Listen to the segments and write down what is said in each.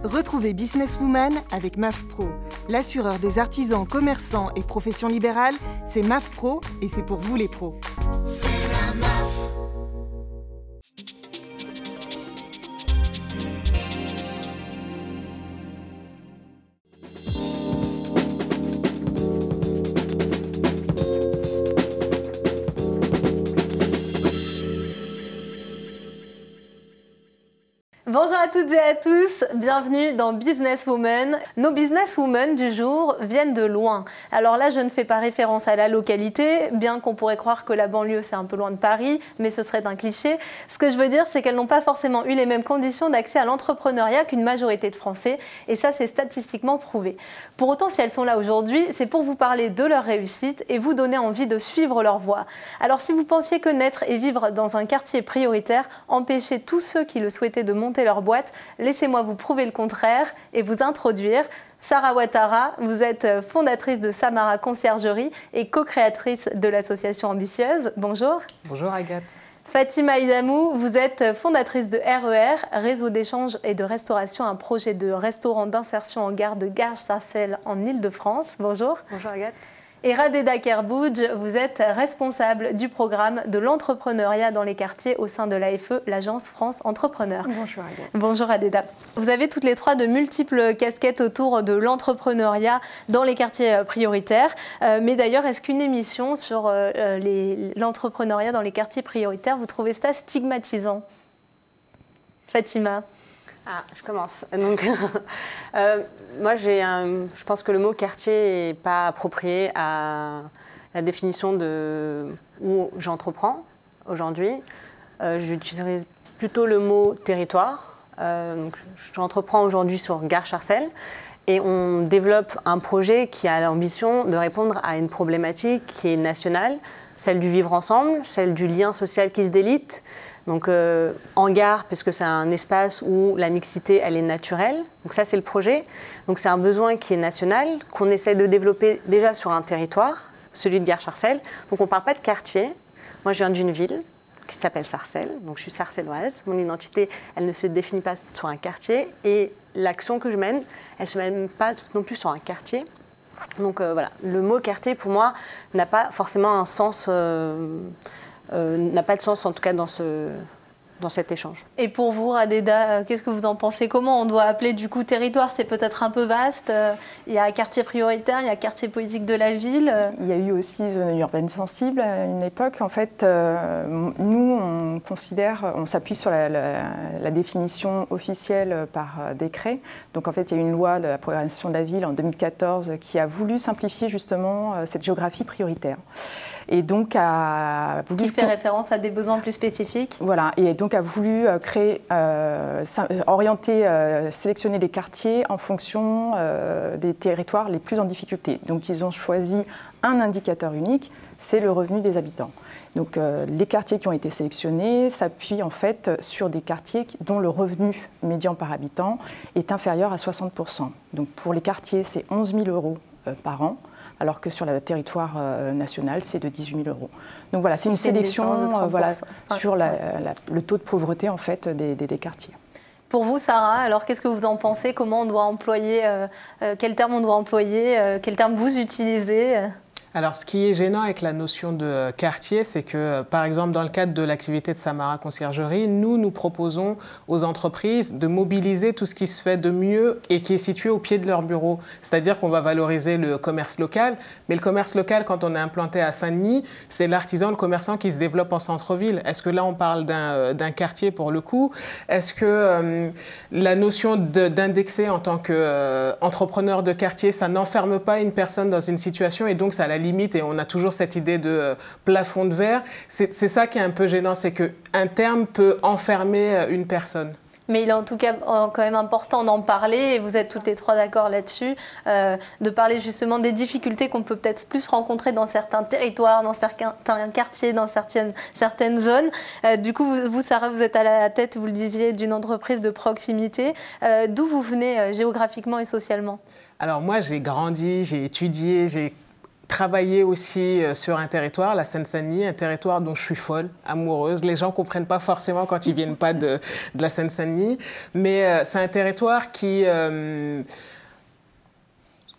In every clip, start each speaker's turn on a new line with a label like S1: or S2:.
S1: Retrouvez Businesswoman avec MAF Pro. L'assureur des artisans, commerçants et professions libérales, c'est MAF Pro et c'est pour vous les pros.
S2: C'est la MAF.
S3: Bonjour à toutes et à tous, bienvenue dans Businesswoman. Nos Businesswomen du jour viennent de loin. Alors là, je ne fais pas référence à la localité, bien qu'on pourrait croire que la banlieue c'est un peu loin de Paris, mais ce serait un cliché. Ce que je veux dire, c'est qu'elles n'ont pas forcément eu les mêmes conditions d'accès à l'entrepreneuriat qu'une majorité de Français, et ça c'est statistiquement prouvé. Pour autant, si elles sont là aujourd'hui, c'est pour vous parler de leur réussite et vous donner envie de suivre leur voie. Alors si vous pensiez que naître et vivre dans un quartier prioritaire empêchait tous ceux qui le souhaitaient de monter leur boîte, laissez-moi vous prouver le contraire et vous introduire. Sarah Ouattara, vous êtes fondatrice de Samara Conciergerie et co-créatrice de l'association Ambitieuse. Bonjour.
S4: Bonjour Agathe.
S3: Fatima Idamou, vous êtes fondatrice de RER, Réseau d'échange et de restauration, un projet de restaurant d'insertion en gare de Garches-Sarcelles en Île-de-France. Bonjour.
S5: Bonjour Agathe.
S3: Et Radeda Kerbouj, vous êtes responsable du programme de l'entrepreneuriat dans les quartiers au sein de l'AFE, l'Agence France Entrepreneur.
S5: Bonjour Agathe.
S3: Bonjour Radeda. Vous avez toutes les trois de multiples casquettes autour de l'entrepreneuriat dans les quartiers prioritaires. Mais d'ailleurs, est-ce qu'une émission sur l'entrepreneuriat dans les quartiers prioritaires, vous trouvez ça stigmatisant? Fatima?
S5: Ah, je commence. Donc, moi, je pense que le mot quartier n'est pas approprié à la définition de où j'entreprends aujourd'hui. J'utiliserai plutôt le mot territoire. J'entreprends aujourd'hui sur Garches-Sarcelles et on développe un projet qui a l'ambition de répondre à une problématique qui est nationale, celle du vivre ensemble, celle du lien social qui se délite. Donc en gare, parce que c'est un espace où la mixité, elle est naturelle. Donc ça, c'est le projet. Donc c'est un besoin qui est national, qu'on essaie de développer déjà sur un territoire, celui de Garches-Sarcelles. Donc on ne parle pas de quartier. Moi, je viens d'une ville qui s'appelle Sarcelles. Donc je suis sarcelloise. Mon identité, elle ne se définit pas sur un quartier. Et l'action que je mène, elle ne se mène pas non plus sur un quartier. Donc voilà, le mot quartier, pour moi, n'a pas forcément un sens... n'a pas de sens en tout cas dans cet échange.
S3: Et pour vous, Radeda, qu'est-ce que vous en pensez? Comment on doit appeler du coup territoire? C'est peut-être un peu vaste. Il y a quartier prioritaire, il y a quartier politique de la ville.
S6: Il y a eu aussi zone urbaine sensible à une époque. En fait, nous, on considère, on s'appuie sur la définition officielle par décret. Donc en fait, il y a eu une loi de la programmation de la ville en 2014 qui a voulu simplifier justement cette géographie prioritaire. Et donc
S3: qui fait référence à des besoins plus spécifiques.
S6: Voilà, et donc a voulu créer, orienter, sélectionner les quartiers en fonction des territoires les plus en difficulté. Donc ils ont choisi un indicateur unique, c'est le revenu des habitants. Donc les quartiers qui ont été sélectionnés s'appuient en fait sur des quartiers dont le revenu médian par habitant est inférieur à 60%. Donc pour les quartiers, c'est 11 000 € par an, alors que sur le territoire national, c'est de 18 000 €. Donc voilà, c'est une sélection sur le taux de pauvreté en fait, des quartiers.
S3: Pour vous, Sarah, alors qu'est-ce que vous en pensez? Comment on doit employer, quel terme on doit employer, quel terme vous utilisez?
S4: Alors, ce qui est gênant avec la notion de quartier, c'est que, par exemple, dans le cadre de l'activité de Samara Conciergerie, nous proposons aux entreprises de mobiliser tout ce qui se fait de mieux et qui est situé au pied de leur bureau. C'est-à-dire qu'on va valoriser le commerce local, mais le commerce local, quand on est implanté à Saint-Denis, c'est l'artisan, le commerçant qui se développe en centre-ville. Est-ce que là, on parle d'un quartier pour le coup? Est-ce que la notion d'indexer en tant qu'entrepreneur de quartier, ça n'enferme pas une personne dans une situation et donc ça la limite, et on a toujours cette idée de plafond de verre. C'est ça qui est un peu gênant, c'est qu'un terme peut enfermer une personne.
S3: Mais il est en tout cas quand même important d'en parler, et vous êtes toutes les trois d'accord là-dessus, de parler justement des difficultés qu'on peut peut-être plus rencontrer dans certains territoires, dans certains quartiers, dans certaines zones. Du coup, vous, Sarah, vous êtes à la tête, vous le disiez, d'une entreprise de proximité. D'où vous venez géographiquement et socialement?
S4: Alors moi, j'ai grandi, j'ai étudié, j'ai travailler aussi sur un territoire, la Seine-Saint-Denis, un territoire dont je suis folle, amoureuse. Les gens ne comprennent pas forcément quand ils ne viennent pas de la Seine-Saint-Denis, mais c'est un territoire qui...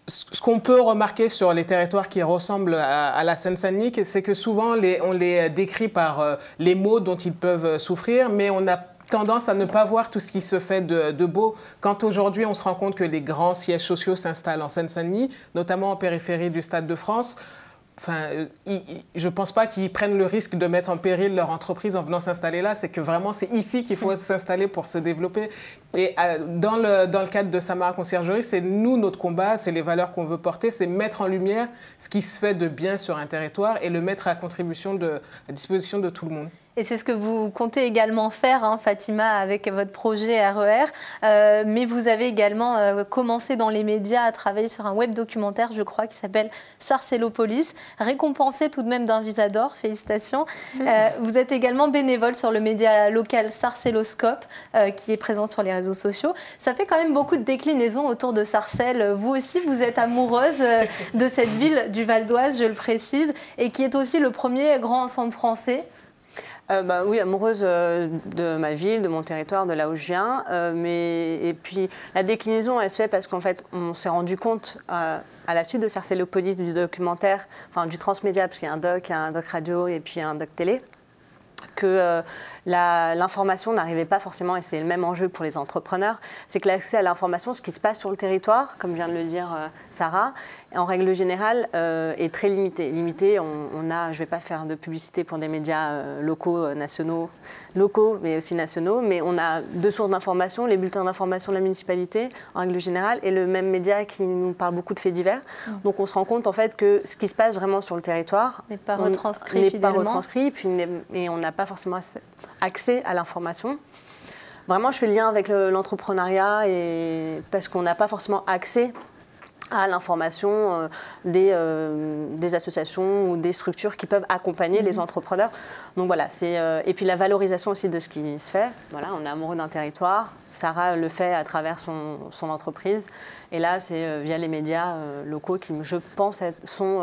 S4: ce qu'on peut remarquer sur les territoires qui ressemblent à la Seine-Saint-Denis, c'est que souvent on les décrit par les maux dont ils peuvent souffrir, mais on a tendance à ne pas voir tout ce qui se fait de beau. Quand aujourd'hui on se rend compte que les grands sièges sociaux s'installent en Seine-Saint-Denis, notamment en périphérie du Stade de France, je ne pense pas qu'ils prennent le risque de mettre en péril leur entreprise en venant s'installer là. C'est que vraiment, c'est ici qu'il faut s'installer pour se développer. Et dans le cadre de Samara Conciergerie, c'est nous, notre combat, c'est les valeurs qu'on veut porter, c'est mettre en lumière ce qui se fait de bien sur un territoire et le mettre à disposition de tout le monde.
S3: Et c'est ce que vous comptez également faire, hein, Fatima, avec votre projet RER. Mais vous avez également commencé dans les médias à travailler sur un web documentaire, je crois, qui s'appelle Sarcellopolis, récompensé tout de même d'un Visa d'Or. Félicitations. Vous êtes également bénévole sur le média local Sarcelloscope, qui est présent sur les réseaux sociaux. Ça fait quand même beaucoup de déclinaisons autour de Sarcelles. Vous aussi, vous êtes amoureuse de cette ville du Val d'Oise, je le précise, et qui est aussi le premier grand ensemble français.
S5: Oui, amoureuse de ma ville, de mon territoire, de là où je viens. Et puis la déclinaison, elle se fait parce qu'en fait, on s'est rendu compte à la suite de Sarcellopolis, du documentaire, enfin du transmédia, parce qu'il y a un doc radio et puis un doc télé, que l'information n'arrivait pas forcément, et c'est le même enjeu pour les entrepreneurs, c'est que l'accès à l'information, ce qui se passe sur le territoire, comme vient de le dire Sarah, en règle générale, est très limité. Je ne vais pas faire de publicité pour des médias locaux, mais aussi nationaux, mais on a deux sources d'information, les bulletins d'information de la municipalité, en règle générale, et le même média qui nous parle beaucoup de faits divers. Donc on se rend compte en fait que ce qui se passe vraiment sur le territoire
S3: n'est pas retranscrit finalement.
S5: Et on n'a pas forcément accès à l'information. Vraiment, je fais le lien avec l'entrepreneuriat, parce qu'on n'a pas forcément accès à l'information des associations ou des structures qui peuvent accompagner les entrepreneurs. Donc voilà, et puis la valorisation aussi de ce qui se fait. Voilà, on est amoureux d'un territoire. Sarah le fait à travers son entreprise. Et là, c'est via les médias locaux qui, je pense, sont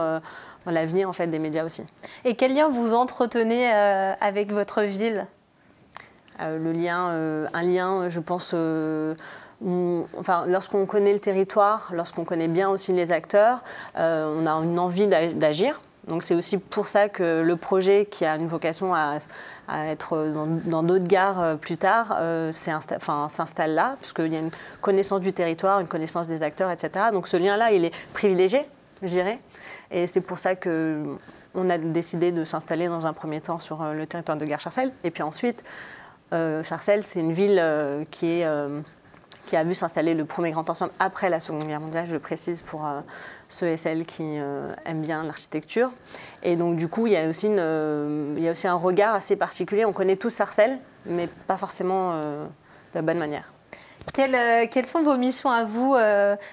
S5: l'avenir en fait, des médias aussi.
S3: Et quel lien vous entretenez avec votre ville ?
S5: Un lien, je pense... lorsqu'on connaît le territoire, lorsqu'on connaît bien aussi les acteurs, on a une envie d'agir. Donc c'est aussi pour ça que le projet, qui a une vocation à être dans d'autres gares plus tard, s'installe là, puisqu'il y a une connaissance du territoire, une connaissance des acteurs, etc. Donc ce lien-là, il est privilégié, je dirais. Et c'est pour ça qu'on a décidé de s'installer dans un premier temps sur le territoire de Gare Sarcelles. Et puis ensuite, Sarcelles, c'est une ville qui a vu s'installer le premier grand ensemble après la Seconde Guerre mondiale, je le précise pour ceux et celles qui aiment bien l'architecture. Et donc du coup, il y a aussi un regard assez particulier. On connaît tous Sarcelles, mais pas forcément de la bonne manière.
S3: Quelles sont vos missions à vous,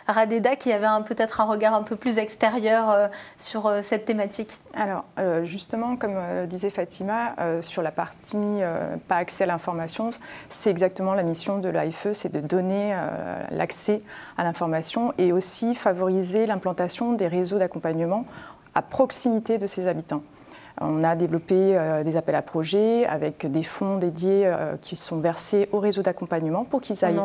S3: Radeda, qui avait peut-être un regard un peu plus extérieur sur cette thématique?
S6: Alors, justement, comme disait Fatima, sur la partie pas accès à l'information, c'est exactement la mission de l'AFE, c'est de donner l'accès à l'information et aussi favoriser l'implantation des réseaux d'accompagnement à proximité de ses habitants. On a développé des appels à projets avec des fonds dédiés qui sont versés au réseau d'accompagnement pour qu'ils aillent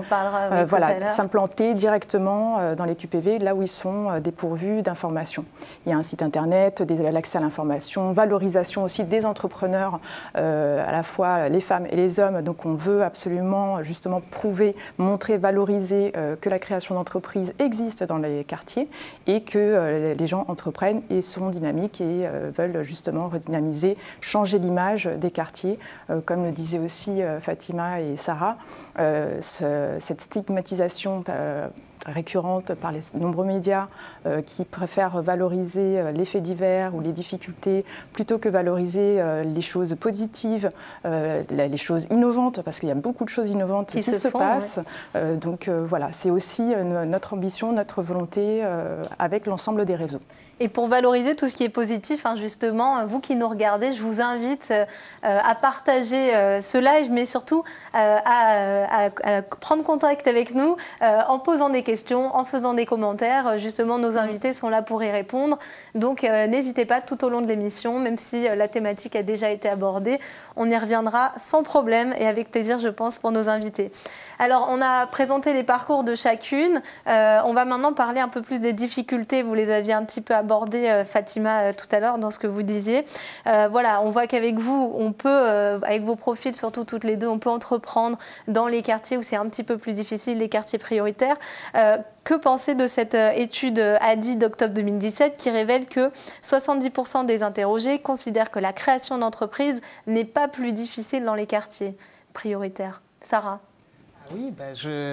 S6: s'implanter directement dans les QPV, là où ils sont dépourvus d'informations. Il y a un site internet, l'accès à l'information, valorisation aussi des entrepreneurs, à la fois les femmes et les hommes. Donc on veut absolument justement prouver, montrer, valoriser que la création d'entreprises existe dans les quartiers et que les gens entreprennent et sont dynamiques et veulent justement redynamiser, changer l'image des quartiers. Comme le disaient aussi Fatima et Sarah, cette stigmatisation récurrente par les nombreux médias qui préfèrent valoriser les faits divers ou les difficultés plutôt que valoriser les choses positives, les choses innovantes, parce qu'il y a beaucoup de choses innovantes qui se passent. Ouais. Donc voilà, c'est aussi notre ambition, notre volonté avec l'ensemble des réseaux.
S3: Et pour valoriser tout ce qui est positif, hein, justement, vous qui nous regardez, je vous invite à partager ce live, mais surtout à prendre contact avec nous en posant des questions. questions en faisant des commentaires. Justement, nos invités sont là pour y répondre. Donc, n'hésitez pas tout au long de l'émission, même si la thématique a déjà été abordée. On y reviendra sans problème et avec plaisir, je pense, pour nos invités. Alors, on a présenté les parcours de chacune. On va maintenant parler un peu plus des difficultés. Vous les aviez un petit peu abordées, Fatima, tout à l'heure, dans ce que vous disiez. Voilà, on voit qu'avec vous, on peut, avec vos profils, surtout toutes les deux, on peut entreprendre dans les quartiers où c'est un petit peu plus difficile, les quartiers prioritaires. Que penser de cette étude ADI d'octobre 2017 qui révèle que 70% des interrogés considèrent que la création d'entreprise n'est pas plus difficile dans les quartiers prioritaires? Sarah?
S4: Oui,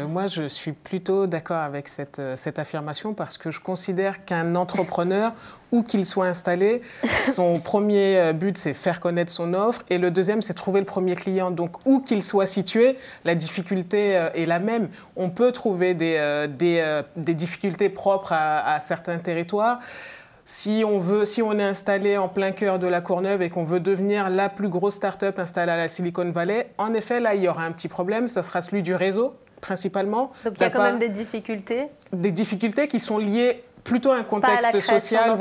S4: moi je suis plutôt d'accord avec cette affirmation parce que je considère qu'un entrepreneur, où qu'il soit installé, son premier but c'est faire connaître son offre et le deuxième c'est trouver le premier client. Donc où qu'il soit situé, la difficulté est la même. On peut trouver des difficultés propres à certains territoires. Si on est installé en plein cœur de la Courneuve et qu'on veut devenir la plus grosse start-up installée à la Silicon Valley, en effet, là, il y aura un petit problème. Ce sera celui du réseau, principalement.
S3: Donc, il y a quand même des difficultés. Des
S4: difficultés qui sont liées plutôt à un contexte social.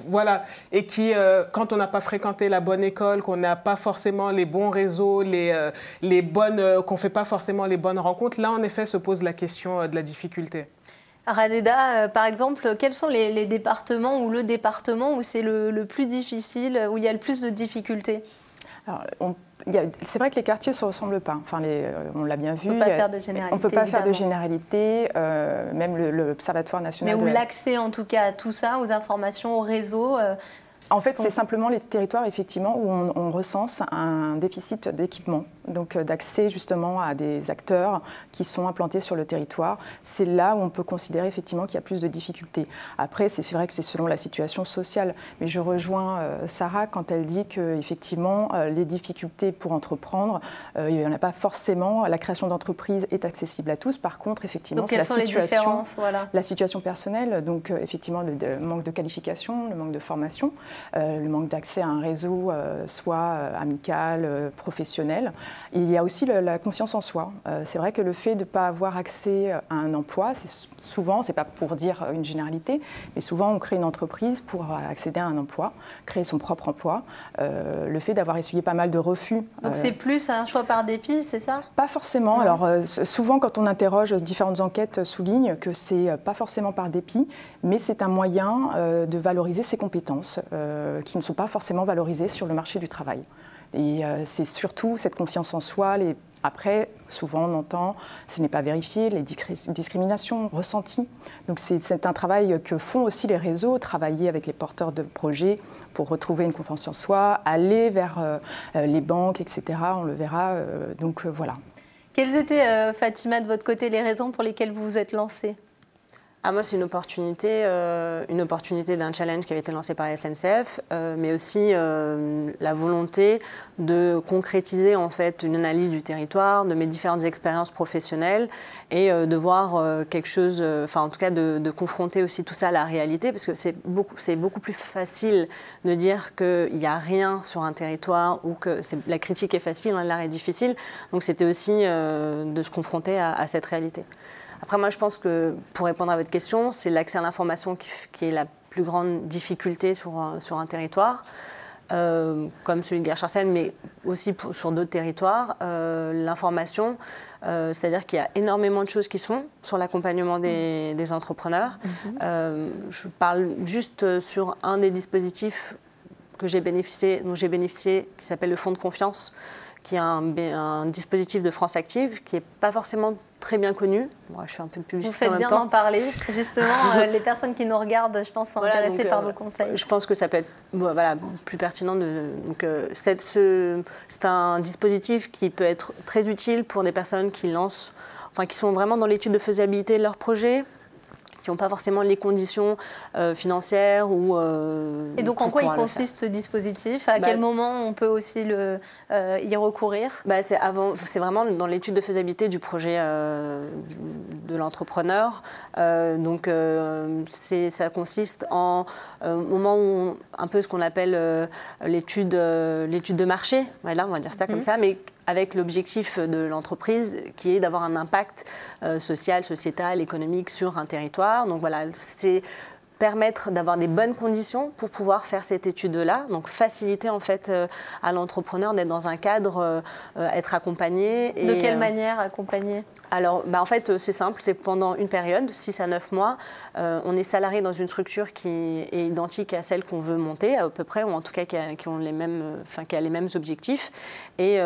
S4: Voilà. Et qui, quand on n'a pas fréquenté la bonne école, qu'on n'a pas forcément les bons réseaux, qu'on ne fait pas forcément les bonnes rencontres, là, en effet, se pose la question de la difficulté.
S3: Radeda, par exemple, quels sont les départements ou le département où c'est le plus difficile, où il y a le plus de difficultés?
S6: C'est vrai que les quartiers ne se ressemblent pas. Enfin, on l'a bien vu.
S3: On ne peut pas faire de généralité.
S6: On ne peut pas faire de généralité. Même l'Observatoire national.
S3: Mais où l'accès, en tout cas, à tout ça, aux informations, au réseau.
S6: En fait, c'est simplement les territoires, effectivement, où on recense un déficit d'équipement, donc d'accès justement à des acteurs qui sont implantés sur le territoire. C'est là où on peut considérer effectivement qu'il y a plus de difficultés. Après, c'est vrai que c'est selon la situation sociale, mais je rejoins Sarah quand elle dit qu'effectivement, les difficultés pour entreprendre, il n'y en a pas forcément. La création d'entreprises est accessible à tous. Par contre, effectivement, c'est la situation personnelle, donc effectivement, le manque de qualification, le manque de formation. Le manque d'accès à un réseau, soit amical, professionnel. Et il y a aussi la confiance en soi. C'est vrai que le fait de ne pas avoir accès à un emploi, souvent, ce n'est pas pour dire une généralité, mais souvent on crée une entreprise pour accéder à un emploi, créer son propre emploi. Le fait d'avoir essuyé pas mal de refus.
S3: Donc c'est plus un choix par dépit, c'est ça?
S6: Pas forcément. Alors souvent quand on interroge, différentes enquêtes soulignent que c'est pas forcément par dépit, mais c'est un moyen de valoriser ses compétences qui ne sont pas forcément valorisées sur le marché du travail. Et c'est surtout cette confiance en soi. Après, souvent on entend, ce n'est pas vérifié, les discriminations ressenties. Donc c'est un travail que font aussi les réseaux, travailler avec les porteurs de projets pour retrouver une confiance en soi, aller vers les banques, etc. On le verra. Donc voilà.
S3: Quelles étaient, Fatima, de votre côté, les raisons pour lesquelles vous vous êtes lancée?
S5: Moi, c'est une opportunité d'un challenge qui avait été lancé par la SNCF, mais aussi la volonté de concrétiser en fait une analyse du territoire, de mes différentes expériences professionnelles et de voir quelque chose, en tout cas de confronter aussi tout ça à la réalité, parce que c'est beaucoup plus facile de dire qu'il n'y a rien sur un territoire ou que la critique est facile, l'art est difficile. Donc c'était aussi de se confronter à cette réalité. Après, moi, je pense que, pour répondre à votre question, c'est l'accès à l'information qui est la plus grande difficulté sur un territoire, comme celui de Guerre-Charcel, mais aussi sur d'autres territoires. L'information, c'est-à-dire qu'il y a énormément de choses qui sont sur l'accompagnement des entrepreneurs. Je parle juste sur un des dispositifs dont j'ai bénéficié, qui s'appelle le Fonds de confiance, qui est un dispositif de France Active, qui n'est pas forcément très bien connu. Moi, je fais un peu de publicité en même temps.
S3: Vous faites bien d'en parler. Justement, les personnes qui nous regardent, je pense, sont intéressées par vos conseils.
S5: Je pense que ça peut être plus pertinent. C'est un dispositif qui peut être très utile pour des personnes qui sont vraiment dans l'étude de faisabilité de leur projet, qui n'ont pas forcément les conditions financières ou...
S3: Et donc, en quoi il consiste ce dispositif? À quel moment on peut aussi y recourir?
S5: C'est vraiment dans l'étude de faisabilité du projet de l'entrepreneur. Ça consiste au moment où un peu ce qu'on appelle l'étude de marché. Voilà, on va dire ça comme ça, mais avec l'objectif de l'entreprise qui est d'avoir un impact social, sociétal, économique sur un territoire. Donc voilà, c'est permettre d'avoir des bonnes conditions pour pouvoir faire cette étude-là, donc faciliter en fait à l'entrepreneur d'être dans un cadre, être accompagné.
S3: De quelle manière accompagner?
S5: Alors, en fait, c'est simple, c'est pendant une période, 6 à 9 mois, on est salarié dans une structure qui est identique à celle qu'on veut monter, à peu près, ou en tout cas qui a les mêmes objectifs. Et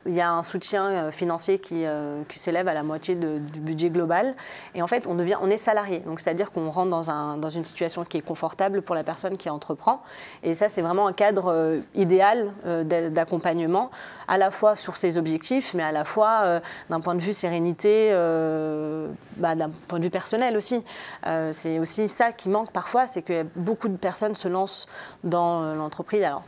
S5: il y a un soutien financier qui s'élève à la moitié du budget global. Et en fait, on est salarié. Donc, c'est-à-dire qu'on rentre dans une situation qui est confortable pour la personne qui entreprend. Et ça, c'est vraiment un cadre idéal d'accompagnement, à la fois sur ses objectifs, mais à la fois d'un point de vue sérénité, d'un point de vue personnel aussi. C'est aussi ça qui manque parfois, c'est que beaucoup de personnes se lancent dans l'entreprise. Alors,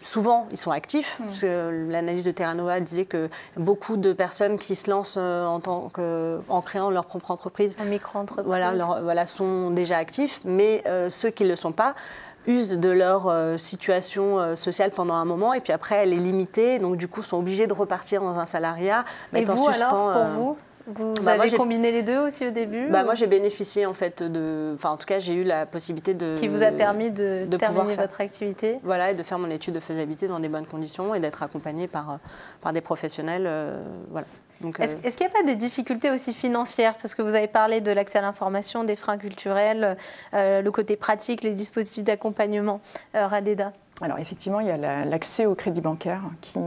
S5: souvent, ils sont actifs, parce que l'analyse de Terra Nova disait que beaucoup de personnes qui se lancent en créant leur propre entreprise,
S3: en micro-entreprise,
S5: voilà, sont déjà actifs, mais ceux qui ne le sont pas usent de leur situation sociale pendant un moment, et puis après, elle est limitée, donc du coup, sont obligés de repartir dans un salariat.
S3: Et vous, alors, pour vous ? Vous avez combiné les deux aussi au début?
S5: Moi, j'ai bénéficié en fait en tout cas, j'ai eu la possibilité de...
S3: Qui vous a permis de terminer
S5: faire
S3: votre activité?
S5: Voilà, et de faire mon étude de faisabilité dans des bonnes conditions et d'être accompagnée par des professionnels. Voilà.
S3: Est-ce qu'il n'y a pas des difficultés aussi financières? Parce que vous avez parlé de l'accès à l'information, des freins culturels, le côté pratique, les dispositifs d'accompagnement. Radeda?
S6: Alors effectivement, il y a l'accès au crédit bancaire qui,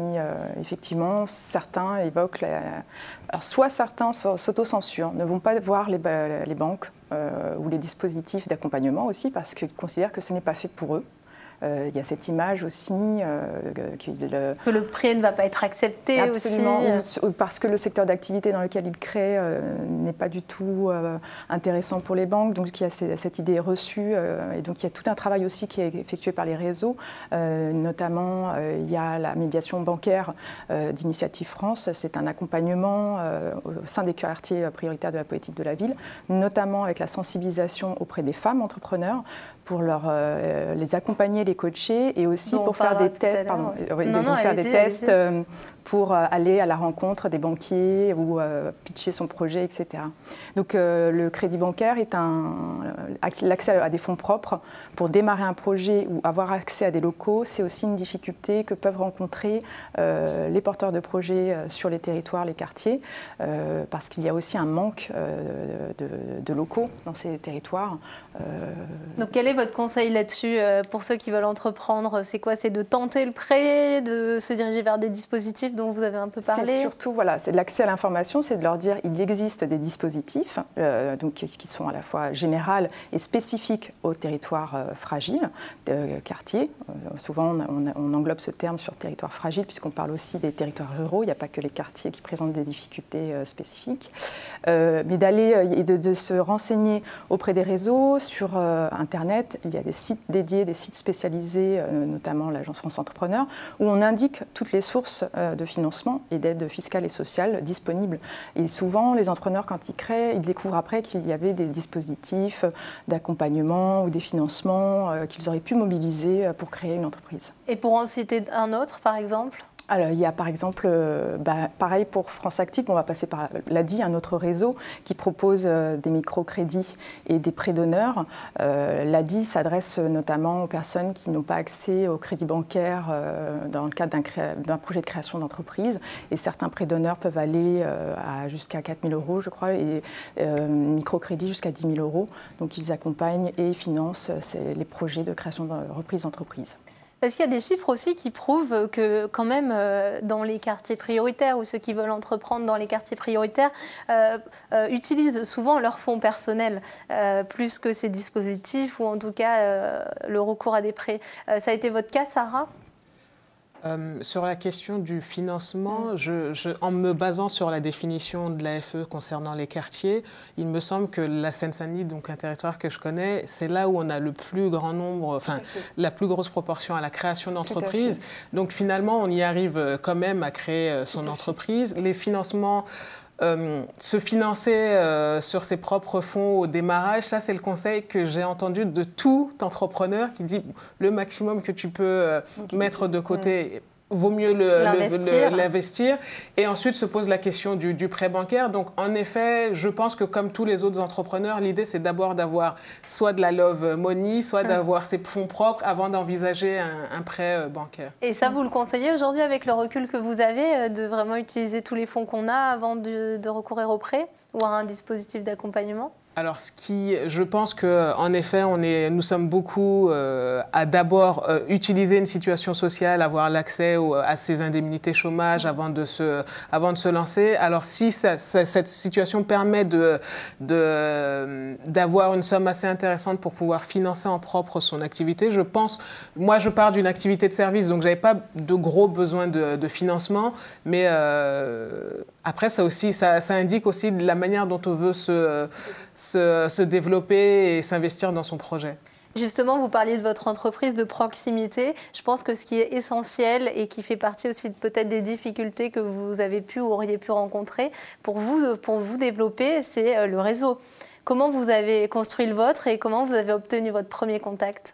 S6: effectivement, certains évoquent... Alors soit certains s'autocensurent, ne vont pas voir les banques ou les dispositifs d'accompagnement aussi parce qu'ils considèrent que ce n'est pas fait pour eux. Il y a cette image aussi
S3: que le prêt ne va pas être accepté.
S6: Absolument,
S3: aussi.
S6: Ou parce que le secteur d'activité dans lequel il crée n'est pas du tout intéressant pour les banques. Donc il y a cette idée reçue et donc il y a tout un travail aussi qui est effectué par les réseaux. Notamment, il y a la médiation bancaire d'Initiative France. C'est un accompagnement au sein des quartiers prioritaires de la politique de la ville, notamment avec la sensibilisation auprès des femmes entrepreneurs pour les accompagner, les coacher et aussi pour faire des tests, pour aller à la rencontre des banquiers ou pitcher son projet, etc. Donc le crédit bancaire est l'accès à des fonds propres pour démarrer un projet ou avoir accès à des locaux, c'est aussi une difficulté que peuvent rencontrer les porteurs de projets sur les territoires, les quartiers, parce qu'il y a aussi un manque de locaux dans ces territoires.
S3: Donc quel est votre conseil là-dessus pour ceux qui veulent entreprendre? C'est quoi? C'est de tenter le prêt, de se diriger vers des dispositifs dont vous avez un peu parlé?
S6: C'est surtout, c'est de l'accès à l'information, c'est de leur dire qu'il existe des dispositifs qui sont à la fois généraux et spécifiques aux territoires fragiles, quartiers. Souvent, on englobe ce terme sur territoire fragile puisqu'on parle aussi des territoires ruraux. Il n'y a pas que les quartiers qui présentent des difficultés spécifiques. Mais d'aller et de se renseigner auprès des réseaux, sur Internet, il y a des sites dédiés, des sites spécialisés, notamment l'Agence France Entrepreneur, où on indique toutes les sources de financement et d'aide fiscale et sociale disponibles. Et souvent, les entrepreneurs, quand ils créent, ils découvrent après qu'il y avait des dispositifs d'accompagnement ou des financements qu'ils auraient pu mobiliser pour créer une entreprise.
S3: Et pour en citer un autre, par exemple ?
S6: Alors, il y a par exemple, pareil pour France Active, on va passer par l'ADI, un autre réseau qui propose des microcrédits et des prêts d'honneur. L'ADI s'adresse notamment aux personnes qui n'ont pas accès au crédit bancaire dans le cadre d'un projet de création d'entreprise. Et certains prêts d'honneur peuvent aller jusqu'à 4 000 €, je crois, et microcrédits jusqu'à 10 000 €. Donc, ils accompagnent et financent les projets de création de reprise d'entreprise.
S3: Parce qu'il y a des chiffres aussi qui prouvent que quand même dans les quartiers prioritaires ou ceux qui veulent entreprendre dans les quartiers prioritaires utilisent souvent leurs fonds personnels plus que ces dispositifs ou en tout cas le recours à des prêts. Ça a été votre cas, Sarah ?
S4: Sur la question du financement, en me basant sur la définition de l'AFE concernant les quartiers, il me semble que la Seine-Saint-Denis, donc un territoire que je connais, c'est là où on a le plus grand nombre, enfin la plus grosse proportion à la création d'entreprises. Donc finalement, on y arrive quand même à créer son entreprise. Les financements... se financer sur ses propres fonds au démarrage, ça c'est le conseil que j'ai entendu de tout entrepreneur qui dit le maximum que tu peux mettre de côté. vaut mieux l'investir. Et ensuite se pose la question du prêt bancaire. Donc en effet, je pense que comme tous les autres entrepreneurs, l'idée c'est d'abord d'avoir soit de la love money, soit d'avoir ses fonds propres avant d'envisager un prêt bancaire.
S3: Et ça, vous le conseillez aujourd'hui avec le recul que vous avez, de vraiment utiliser tous les fonds qu'on a avant de recourir au prêt ou à un dispositif d'accompagnement ?
S4: Alors, je pense qu'en effet, nous sommes beaucoup à d'abord utiliser une situation sociale, avoir l'accès à ces indemnités chômage avant de se lancer. Alors, si cette situation permet d'avoir une somme assez intéressante pour pouvoir financer en propre son activité, je pense, moi je pars d'une activité de service, donc je n'avais pas de gros besoins de financement, mais après ça indique aussi la manière dont on veut se développer et s'investir dans son projet.
S3: Justement, vous parliez de votre entreprise de proximité. Je pense que ce qui est essentiel et qui fait partie aussi peut-être des difficultés que vous avez pu ou auriez pu rencontrer pour vous développer, c'est le réseau. Comment vous avez construit le vôtre et comment vous avez obtenu votre premier contact ?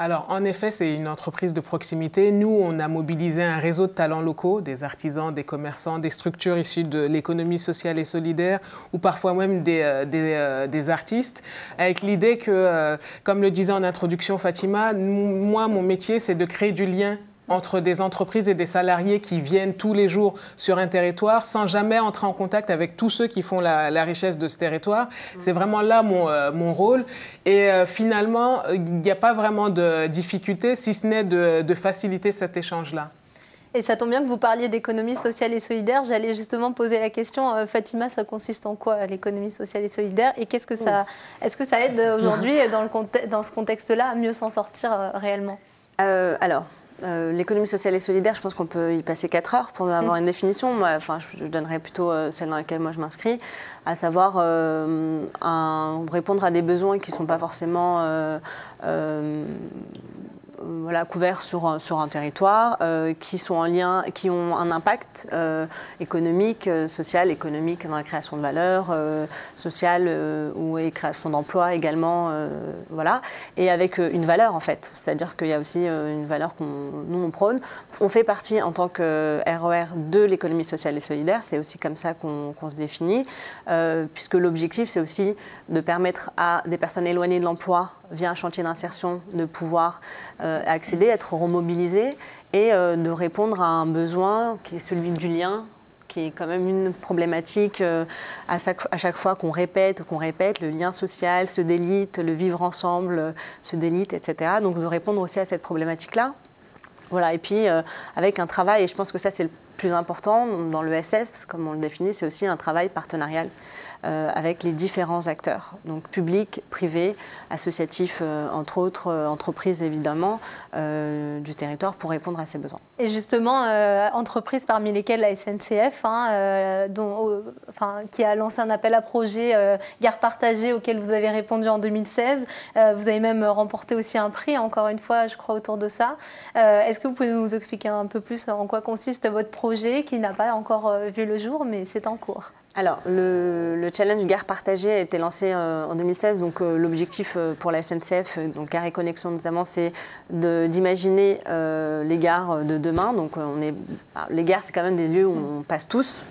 S4: Alors, en effet, c'est une entreprise de proximité. Nous, on a mobilisé un réseau de talents locaux, des artisans, des commerçants, des structures issues de l'économie sociale et solidaire ou parfois même des artistes, avec l'idée que, comme le disait en introduction Fatima, moi, mon métier, c'est de créer du lien entre des entreprises et des salariés qui viennent tous les jours sur un territoire sans jamais entrer en contact avec tous ceux qui font la richesse de ce territoire. C'est vraiment là mon rôle. Et finalement, il n'y a pas vraiment de difficulté, si ce n'est de faciliter cet échange-là.
S3: Et ça tombe bien que vous parliez d'économie sociale et solidaire. J'allais justement poser la question, Fatima, ça consiste en quoi l'économie sociale et solidaire ? Et est-ce que ça aide aujourd'hui dans ce contexte-là à mieux s'en sortir réellement ?
S5: L'économie sociale et solidaire, je pense qu'on peut y passer 4 heures pour avoir une définition. Moi, je donnerais plutôt celle dans laquelle moi je m'inscris, à savoir répondre à des besoins qui ne sont pas forcément couverts sur un territoire, qui sont en lien, qui ont un impact économique, social, économique dans la création de valeur, sociale ou création d'emplois également, et avec une valeur en fait. C'est-à-dire qu'il y a aussi une valeur nous on prône. On fait partie en tant que RER de l'économie sociale et solidaire, c'est aussi comme ça qu'on se définit, puisque l'objectif c'est aussi de permettre à des personnes éloignées de l'emploi via un chantier d'insertion de pouvoir accéder, être remobilisées et de répondre à un besoin qui est celui du lien, qui est quand même une problématique à chaque fois qu'on répète, le lien social se délite, le vivre ensemble se délite, etc. Donc de répondre aussi à cette problématique-là. Voilà, et puis avec un travail, et je pense que ça c'est le plus important dans l'ESS, comme on le définit, c'est aussi un travail partenarial avec les différents acteurs, donc publics, privés, associatifs, entre autres, entreprises évidemment, du territoire pour répondre à ces besoins.
S3: Et justement, entreprises parmi lesquelles la SNCF, qui a lancé un appel à projet Gare partagée auquel vous avez répondu en 2016. Vous avez même remporté aussi un prix, encore une fois, je crois, autour de ça. Est-ce que vous pouvez nous expliquer un peu plus en quoi consiste votre projet qui n'a pas encore vu le jour, mais c'est en cours?
S5: Alors, le challenge Gare partagée a été lancé en 2016. Donc, l'objectif pour la SNCF, donc Gare et Connexion notamment, c'est d'imaginer les gares de demain. Donc, les gares, c'est quand même des lieux où on passe tous.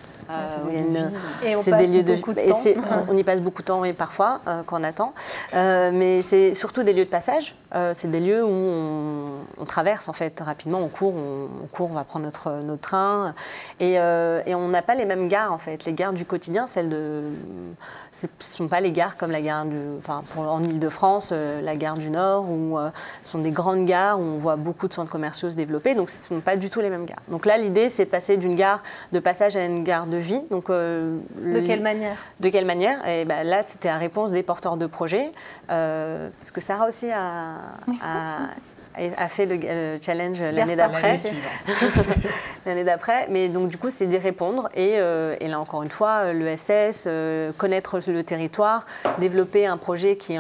S3: Et on passe beaucoup de temps.
S5: On y passe beaucoup de temps, oui, parfois, quand on attend. Mais c'est surtout des lieux de passage. C'est des lieux où on traverse, en fait, rapidement. On court, on va prendre notre train. Et on n'a pas les mêmes gares, en fait. Les gares du quotidien, ce ne sont pas les gares comme la gare en Ile-de-France, la gare du Nord, où ce sont des grandes gares où on voit beaucoup de centres commerciaux se développer. Donc, ce ne sont pas du tout les mêmes gares. Donc là, l'idée, c'est de passer d'une gare de passage à une gare de vie. Donc,
S3: de quelle manière?
S5: De quelle manière? Et ben, là, c'était la réponse des porteurs de projets, parce que Sarah aussi a fait le challenge l'année d'après. L'année d'après. Mais donc, du coup, c'est d'y répondre. Et là, encore une fois, l'ESS, connaître le territoire, développer un projet qui est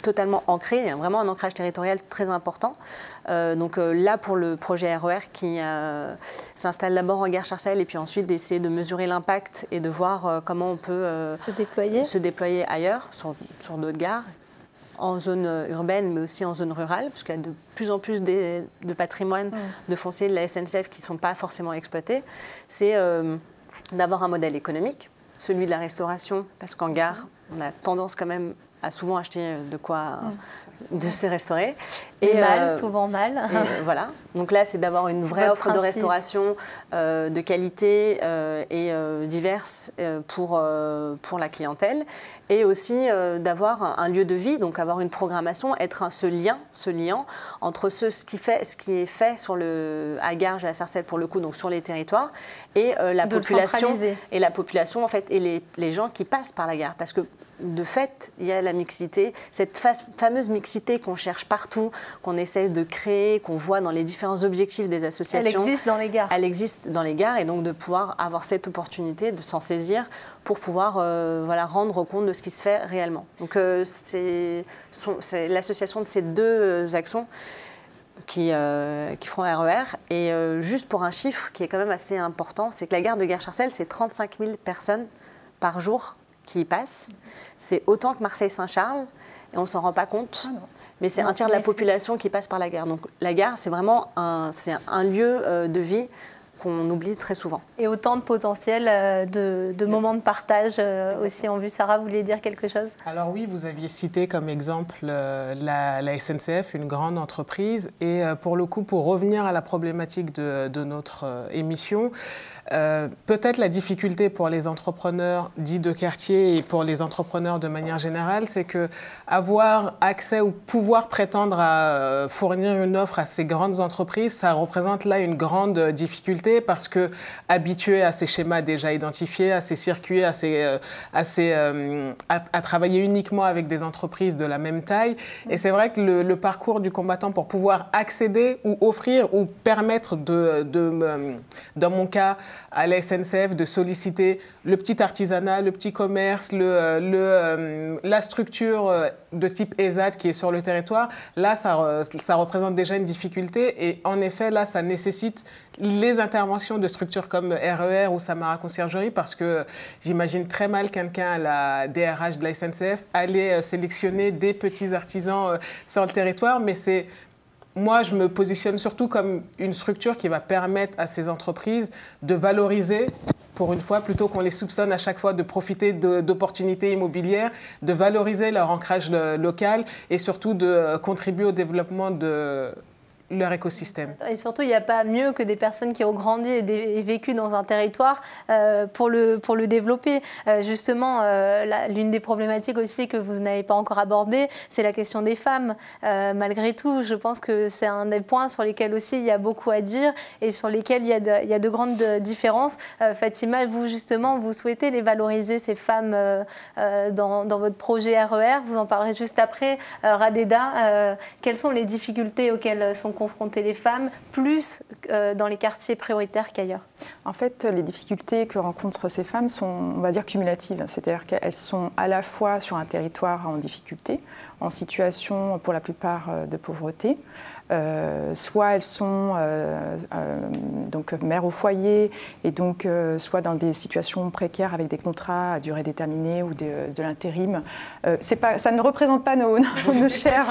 S5: totalement ancré. Il y a vraiment un ancrage territorial très important. Donc là, pour le projet RER qui s'installe d'abord en gare Sarcelles et puis ensuite d'essayer de mesurer l'impact et de voir comment on peut se déployer ailleurs, sur d'autres gares. en zone urbaine, mais aussi en zone rurale, parce qu'il y a de plus en plus de patrimoine, de foncier de la SNCF qui ne sont pas forcément exploités, c'est d'avoir un modèle économique, celui de la restauration, parce qu'en gare, on a tendance quand même à souvent acheter de quoi de se restaurer.
S3: Et souvent mal.
S5: Voilà. Donc là, c'est d'avoir une vraie offre de restauration de qualité et diverse pour la clientèle. Et aussi d'avoir un lieu de vie, donc avoir une programmation, être ce lien entre ce qui est fait à Garges et à Sarcelles pour le coup, donc sur les territoires, et la population en fait, et les gens qui passent par la gare. Parce que de fait, il y a la mixité, cette fameuse mixité qu'on cherche partout, qu'on essaie de créer, qu'on voit dans les différents objectifs des associations.
S3: Elle existe dans les gares.
S5: Elle existe dans les gares, et donc de pouvoir avoir cette opportunité de s'en saisir pour pouvoir rendre compte de ce qui se fait réellement. Donc c'est l'association de ces deux actions qui feront RER. Et juste pour un chiffre qui est quand même assez important, c'est que la gare de Garches-Sarcelles, c'est 35 000 personnes par jour qui y passent. C'est autant que Marseille-Saint-Charles, et on ne s'en rend pas compte. Mais c'est un tiers de la population qui passe par la gare. Donc la gare, c'est vraiment un lieu de vie qu'on oublie très souvent.
S3: Et autant de potentiel de moments de partage aussi en vue. Sarah, vous vouliez dire quelque chose?
S4: Alors oui, vous aviez cité comme exemple la SNCF, une grande entreprise. Et pour le coup, pour revenir à la problématique de notre émission, peut-être la difficulté pour les entrepreneurs dits de quartier et pour les entrepreneurs de manière générale, c'est que avoir accès ou pouvoir prétendre à fournir une offre à ces grandes entreprises, ça représente là une grande difficulté parce que habitués à ces schémas déjà identifiés, à ces circuits, à travailler uniquement avec des entreprises de la même taille. Et c'est vrai que le parcours du combattant pour pouvoir accéder ou offrir ou permettre dans mon cas, à la SNCF de solliciter le petit artisanat, le petit commerce, la structure de type ESAT qui est sur le territoire, là, ça représente déjà une difficulté. Et en effet, là, ça nécessite les interventions de structures comme RER ou Samara Conciergerie, parce que j'imagine très mal quelqu'un à la DRH de la SNCF aller sélectionner des petits artisans sur le territoire, mais moi, je me positionne surtout comme une structure qui va permettre à ces entreprises de valoriser, pour une fois, plutôt qu'on les soupçonne à chaque fois de profiter d'opportunités immobilières, de valoriser leur ancrage local et surtout de contribuer au développement de leur écosystème.
S3: Et surtout, il n'y a pas mieux que des personnes qui ont grandi et vécu dans un territoire pour le développer. Justement, l'une des problématiques aussi que vous n'avez pas encore abordées, c'est la question des femmes. Malgré tout, je pense que c'est un des points sur lesquels aussi il y a beaucoup à dire et sur lesquels il y a de grandes différences. Fatima, vous justement, vous souhaitez les valoriser, ces femmes, dans votre projet RER. Vous en parlerez juste après. Radeda, quelles sont les difficultés auxquelles sont confronter les femmes, plus dans les quartiers prioritaires qu'ailleurs?
S6: En fait, les difficultés que rencontrent ces femmes sont, on va dire, cumulatives. C'est-à-dire qu'elles sont à la fois sur un territoire en difficulté, en situation pour la plupart de pauvreté, soit elles sont donc mères au foyer et donc soit dans des situations précaires avec des contrats à durée déterminée ou de l'intérim. Ça ne représente pas nos chairs.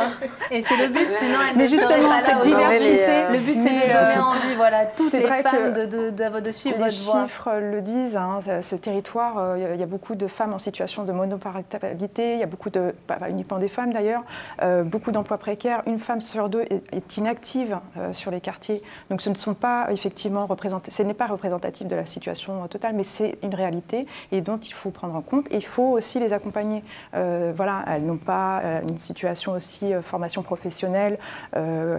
S3: Et c'est le but, sinon elles
S6: mais
S3: ne seraient
S6: justement
S3: pas là
S6: cette diversité.
S3: Le but, c'est de donner envie, voilà, toutes les femmes de suivre votre voie.
S6: Les chiffres le disent, hein, ce territoire, il y a beaucoup de femmes en situation de monoparentalité, il y a beaucoup de, pas uniquement des femmes d'ailleurs, beaucoup d'emplois précaires. Une femme sur deux est inactive sur les quartiers. Donc ce ne sont pas effectivement ce n'est pas représentatif de la situation totale, mais c'est une réalité et dont il faut prendre en compte. Et il faut aussi les accompagner. Voilà, elles n'ont pas une situation aussi formation professionnelle,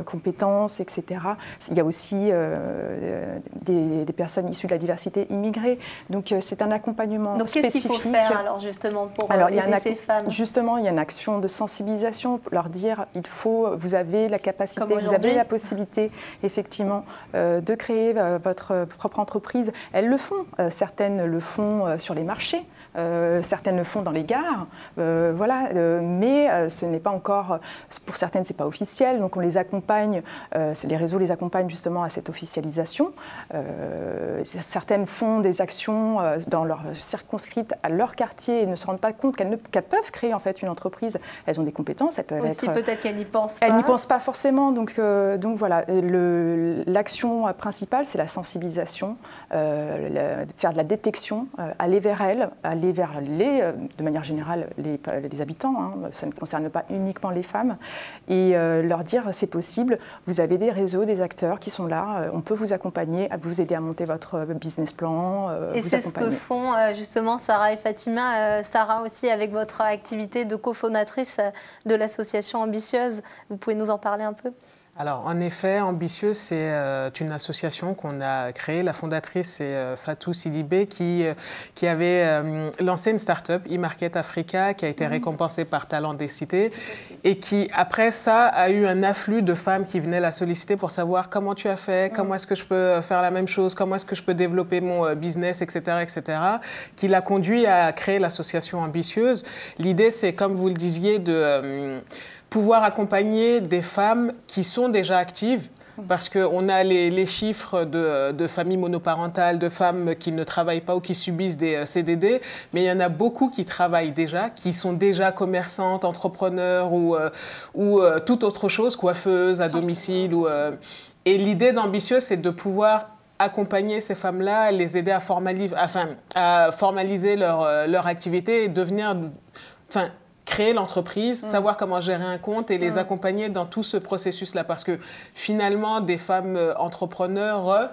S6: compétences, etc. Il y a aussi des personnes issues de la diversité immigrée. Donc c'est un accompagnement spécifique.
S3: Donc qu'est-ce qu'il faut faire alors justement pour aider ces femmes?
S6: Justement, il y a une action de sensibilisation, leur dire vous avez la capacité, vous avez la possibilité effectivement de créer votre propre entreprise. Elles le font, certaines le font sur les marchés. certaines le font dans les gares, voilà, mais ce n'est pas encore, pour certaines c'est pas officiel, donc on les accompagne, les réseaux les accompagnent justement à cette officialisation. Certaines font des actions dans leur circonscrite à leur quartier et ne se rendent pas compte qu'elles peuvent créer en fait une entreprise. Elles ont des compétences, elles peuvent
S3: aussi
S6: être...
S3: peut-être qu'elles n'y pensent pas.
S6: Elles n'y pensent pas forcément, donc voilà, l'action principale c'est la sensibilisation, faire de la détection, aller vers elles, aller vers de manière générale les habitants, hein, ça ne concerne pas uniquement les femmes, et leur dire c'est possible, vous avez des réseaux, des acteurs qui sont là, on peut vous accompagner, vous aider à monter votre business plan,
S3: et c'est ce que font justement Sarah et Fatima. Sarah aussi avec votre activité de cofondatrice de l'association Ambitieuse, vous pouvez nous en parler un peu ?
S4: Alors, en effet, Ambitieuse, c'est une association qu'on a créée. La fondatrice, c'est Fatou Sidibé, qui avait lancé une start-up, eMarket Africa, qui a été récompensée par Talent des Cités, et qui, après ça, a eu un afflux de femmes qui venaient la solliciter pour savoir comment tu as fait, comment est-ce que je peux faire la même chose, comment est-ce que je peux développer mon business, etc., qui l'a conduit à créer l'association Ambitieuse. L'idée, c'est, comme vous le disiez, de pouvoir accompagner des femmes qui sont déjà actives, parce qu'on a les chiffres de familles monoparentales, de femmes qui ne travaillent pas ou qui subissent des CDD, mais il y en a beaucoup qui travaillent déjà, qui sont déjà commerçantes, entrepreneurs ou toute autre chose, coiffeuses à domicile. Et l'idée d'Ambitieuse, c'est de pouvoir accompagner ces femmes-là, les aider à formaliser leur activité et devenir... créer l'entreprise, savoir comment gérer un compte et les accompagner dans tout ce processus-là. Parce que finalement, des femmes entrepreneurs,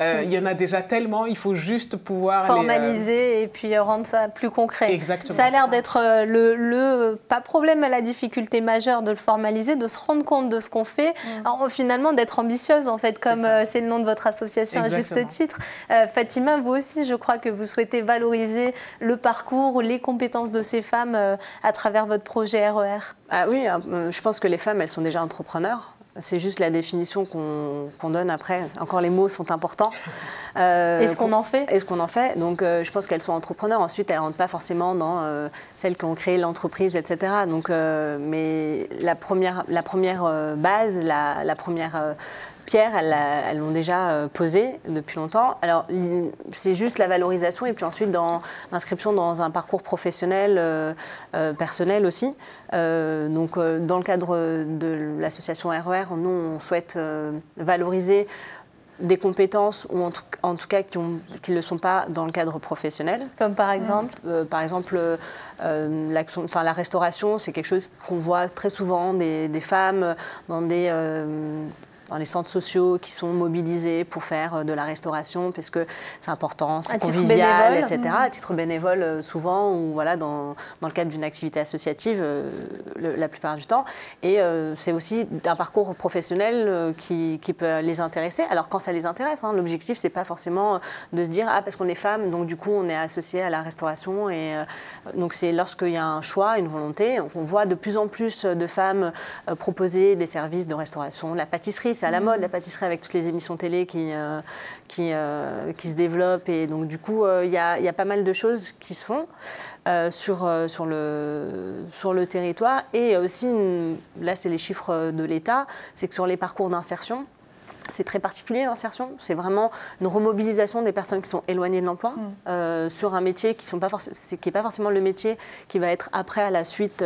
S4: il y en a déjà tellement, il faut juste pouvoir
S3: formaliser et puis rendre ça plus concret.
S4: Exactement.
S3: Ça a l'air d'être pas problème à la difficulté majeure de le formaliser, de se rendre compte de ce qu'on fait, finalement d'être ambitieuse en fait, comme c'est le nom de votre association. Exactement. À juste titre. Fatima, vous aussi, je crois que vous souhaitez valoriser le parcours, les compétences de ces femmes à travers votre projet RER.
S5: Ah oui, je pense que les femmes, elles sont déjà entrepreneurs. C'est juste la définition qu'on donne après. Encore, les mots sont importants.
S3: Et ce qu'on en fait.
S5: Et ce qu'on en fait. Donc, je pense qu'elles sont entrepreneurs. Ensuite, elles ne rentrent pas forcément dans celles qui ont créé l'entreprise, etc. Donc, mais la première base, la première pierre, elles l'ont déjà posée depuis longtemps. Alors, c'est juste la valorisation et puis ensuite dans l'inscription dans un parcours professionnel, personnel aussi. Donc, dans le cadre de l'association RER, nous, on souhaite valoriser des compétences ou en tout cas qui ne le sont pas dans le cadre professionnel.
S3: Comme par exemple
S5: la restauration, c'est quelque chose qu'on voit très souvent, des femmes dans dans les centres sociaux qui sont mobilisés pour faire de la restauration parce que c'est important, c'est convivial, etc. À titre bénévole souvent ou voilà, dans le cadre d'une activité associative la plupart du temps. Et c'est aussi un parcours professionnel qui peut les intéresser. Alors quand ça les intéresse, hein, l'objectif c'est pas forcément de se dire ah parce qu'on est femme donc du coup on est associé à la restauration et donc c'est lorsqu'il y a un choix, une volonté. On voit de plus en plus de femmes proposer des services de restauration, la pâtisserie. C'est à la mode, la pâtisserie, avec toutes les émissions télé qui se développent. Et donc, du coup, il y a pas mal de choses qui se font sur le territoire. Et aussi, là, c'est les chiffres de l'État, c'est que sur les parcours d'insertion, c'est très particulier l'insertion, c'est vraiment une remobilisation des personnes qui sont éloignées de l'emploi sur un métier qui n'est pas forcément le métier qui va être après à la suite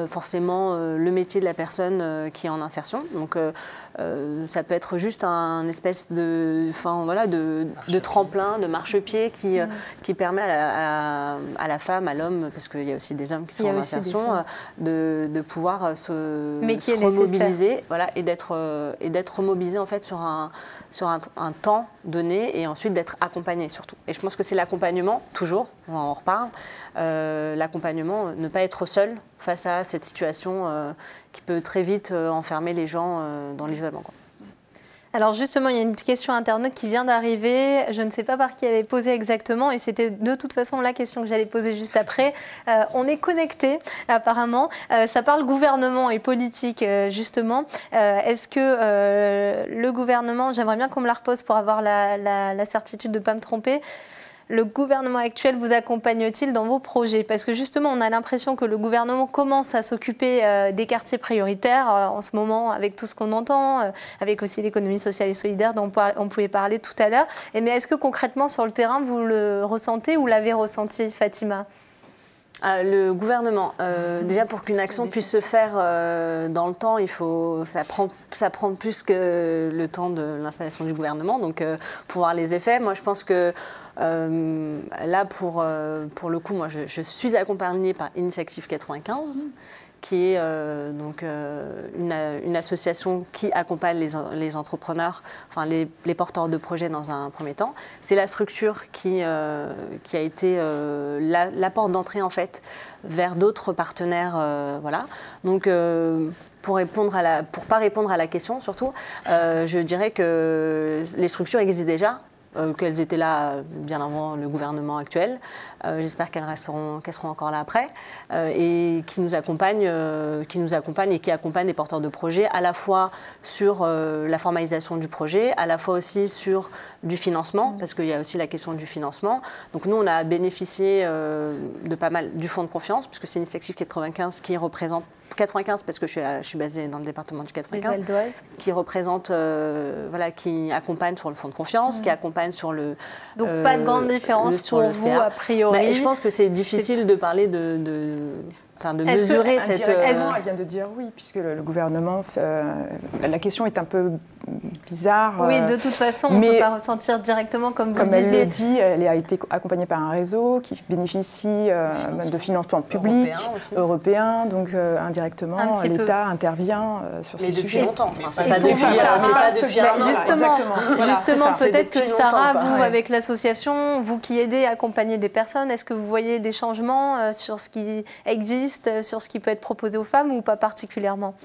S5: forcément le métier de la personne qui est en insertion. Donc ça peut être juste un espèce de tremplin, de marchepied qui permet à la femme, à l'homme, parce qu'il y a aussi des hommes qui sont en insertion, de pouvoir se remobiliser et d'être remobilisé en fait sur un temps donné et ensuite d'être accompagné surtout. Et je pense que c'est l'accompagnement, toujours, on en reparle, l'accompagnement, ne pas être seul face à cette situation qui peut très vite enfermer les gens dans l'isolement.
S3: Alors justement, il y a une question Internet qui vient d'arriver. Je ne sais pas par qui elle est posée exactement et c'était de toute façon la question que j'allais poser juste après. On est connecté apparemment. Ça parle gouvernement et politique justement. Est-ce que le gouvernement, j'aimerais bien qu'on me la repose pour avoir la certitude de ne pas me tromper, le gouvernement actuel vous accompagne-t-il dans vos projets? Parce que justement, on a l'impression que le gouvernement commence à s'occuper des quartiers prioritaires en ce moment, avec tout ce qu'on entend, avec aussi l'économie sociale et solidaire dont on pouvait parler tout à l'heure. Mais est-ce que concrètement, sur le terrain, vous le ressentez ou l'avez ressenti, Fatima?
S5: Le gouvernement, déjà pour qu'une action puisse se faire dans le temps, ça prend plus que le temps de l'installation du gouvernement. Donc pour voir les effets, moi je pense que là pour le coup, moi je suis accompagnée par Initiative 95. Qui est une association qui accompagne les entrepreneurs, enfin les porteurs de projets dans un premier temps. C'est la structure qui a été la porte d'entrée en fait vers d'autres partenaires, voilà. Donc pour pas répondre à la question surtout, je dirais que les structures existent déjà. Qu'elles étaient là bien avant le gouvernement actuel. J'espère qu'elles seront encore là après et qui nous accompagnent et qui accompagnent les porteurs de projets à la fois sur la formalisation du projet, à la fois aussi sur du financement, parce qu'il y a aussi la question du financement. Donc nous, on a bénéficié de pas mal du fonds de confiance, puisque c'est Initiative 95 qui représente 95 parce que je suis basée dans le département du 95, qui représente, voilà, qui accompagne sur le fonds de confiance, qui accompagne sur le.
S3: Donc pas de grande différence pour vous a priori.
S5: Mais je pense que c'est difficile de parler de mesurer cette.
S6: Elle vient de dire oui, puisque le gouvernement. La question est un peu bizarre.
S3: Oui, de toute façon, on ne peut pas ressentir directement comme vous le disiez.
S6: Comme elle le dit, elle a été accompagnée par un réseau qui bénéficie de financements publics, européens, donc indirectement, l'État intervient sur ces sujets.
S5: Mais depuis longtemps. C'est pas depuis un an.
S3: Justement, peut-être que Sarah, vous, avec l'association, vous qui aidez à accompagner des personnes, est-ce que vous voyez des changements sur ce qui existe, sur ce qui peut être proposé aux femmes ou pas particulièrement?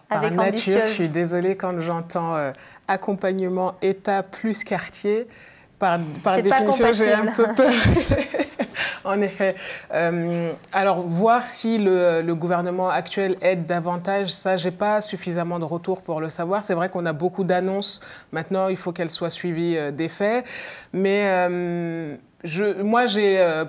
S4: Par nature, je suis désolée quand j'entends accompagnement État plus quartier. Par définition, j'ai un peu peur. En effet. Alors, voir si le gouvernement actuel aide davantage, ça, j'ai pas suffisamment de retours pour le savoir. C'est vrai qu'on a beaucoup d'annonces. Maintenant, il faut qu'elles soient suivies des faits. Mais moi,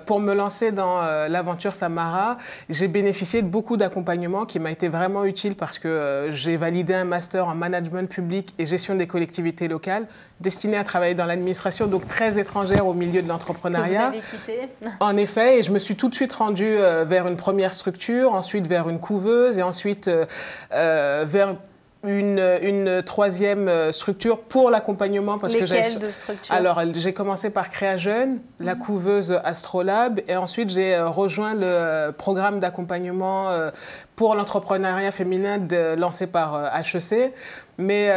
S4: pour me lancer dans l'aventure Samara, j'ai bénéficié de beaucoup d'accompagnement qui m'a été vraiment utile parce que j'ai validé un master en management public et gestion des collectivités locales destiné à travailler dans l'administration, donc très étrangère au milieu de l'entrepreneuriat.
S3: Que vous avez quitté.
S4: En effet, et je me suis tout de suite rendue vers une première structure, ensuite vers une couveuse et ensuite vers une troisième structure pour l'accompagnement.
S3: Lesquelles de structures?
S4: Alors, j'ai commencé par Créajeune, la couveuse Astrolabe, et ensuite j'ai rejoint le programme d'accompagnement pour l'entrepreneuriat féminin lancé par HEC. Mais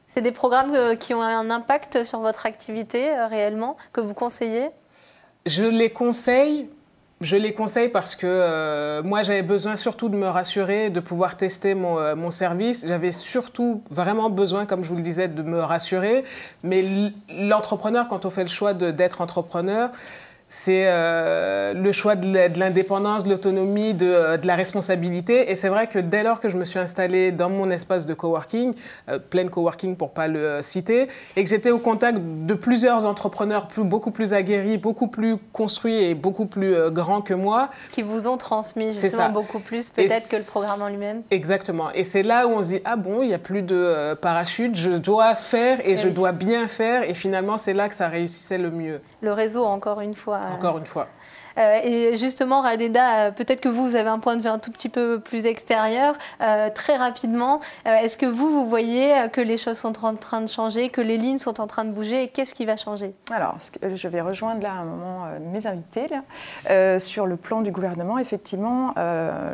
S3: c'est des programmes qui ont un impact sur votre activité réellement, que vous conseillez?
S4: Je les conseille. Je les conseille parce que moi, j'avais besoin surtout de me rassurer, de pouvoir tester mon service. J'avais surtout vraiment besoin, comme je vous le disais, de me rassurer. Mais l'entrepreneur, quand on fait le choix d'être entrepreneur, c'est le choix de l'indépendance, de l'autonomie, de la responsabilité. Et c'est vrai que dès lors que je me suis installée dans mon espace de coworking, plein coworking pour ne pas le citer, et que j'étais au contact de plusieurs entrepreneurs beaucoup plus aguerris, beaucoup plus construits et beaucoup plus grands que moi.
S3: Qui vous ont transmis justement beaucoup plus peut-être que le programme en lui-même.
S4: Exactement. Et c'est là où on se dit, ah bon, il n'y a plus de parachute, je dois faire et je dois bien faire. Et finalement, c'est là que ça réussissait le mieux.
S3: Le réseau, encore une fois.
S4: Encore une fois.
S3: Et justement, Radeda, peut-être que vous avez un point de vue un tout petit peu plus extérieur. Très rapidement, est-ce que vous voyez que les choses sont en train de changer, que les lignes sont en train de bouger et qu'est-ce qui va changer? Alors,
S6: je vais rejoindre là un moment mes invités. Là. Sur le plan du gouvernement, effectivement,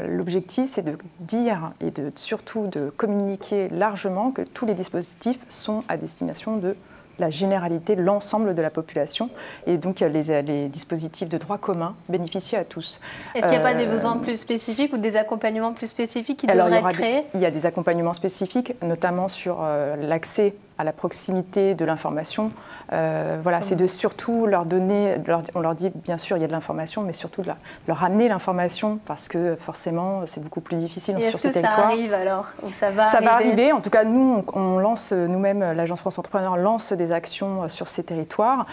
S6: l'objectif, c'est de dire et surtout de communiquer largement que tous les dispositifs sont à destination de la généralité, l'ensemble de la population. Et donc, les dispositifs de droit commun bénéficient à tous.
S3: Est-ce qu'il n'y a pas des besoins plus spécifiques ou des accompagnements plus spécifiques qui devraient être créés?
S6: Il y a des accompagnements spécifiques, notamment sur l'accès à la proximité de l'information. Voilà, c'est de surtout leur donner, on leur dit bien sûr il y a de l'information, mais surtout de leur amener l'information parce que forcément c'est beaucoup plus difficile sur ces territoires.
S3: Ça arrive alors ou ça va
S6: arriver. En tout cas, nous, on lance nous-mêmes, l'Agence France Entrepreneur lance des actions sur ces territoires